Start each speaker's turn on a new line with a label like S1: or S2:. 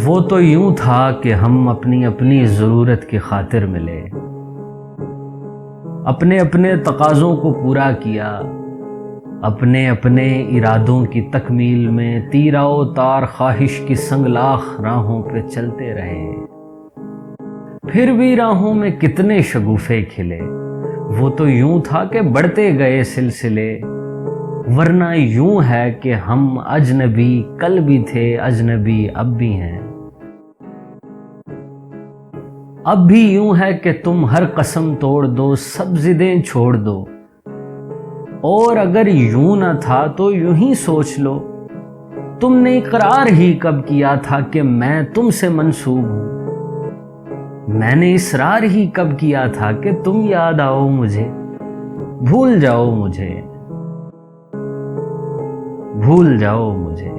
S1: وہ تو یوں تھا کہ ہم اپنی اپنی ضرورت کی خاطر ملے، اپنے اپنے تقاضوں کو پورا کیا، اپنے اپنے ارادوں کی تکمیل میں تیرا و تار خواہش کی سنگلاخ راہوں پہ چلتے رہے۔ پھر بھی راہوں میں کتنے شگوفے کھلے، وہ تو یوں تھا کہ بڑھتے گئے سلسلے، ورنہ یوں ہے کہ ہم اجنبی کل بھی تھے، اجنبی اب بھی ہیں۔ اب بھی یوں ہے کہ تم ہر قسم توڑ دو، سب ضدیں چھوڑ دو، اور اگر یوں نہ تھا تو یوں ہی سوچ لو، تم نے اقرار ہی کب کیا تھا کہ میں تم سے منسوب ہوں؟ میں نے اصرار ہی کب کیا تھا کہ تم یاد آؤ مجھے؟ بھول جاؤ مجھے، بھول جاؤ مجھے۔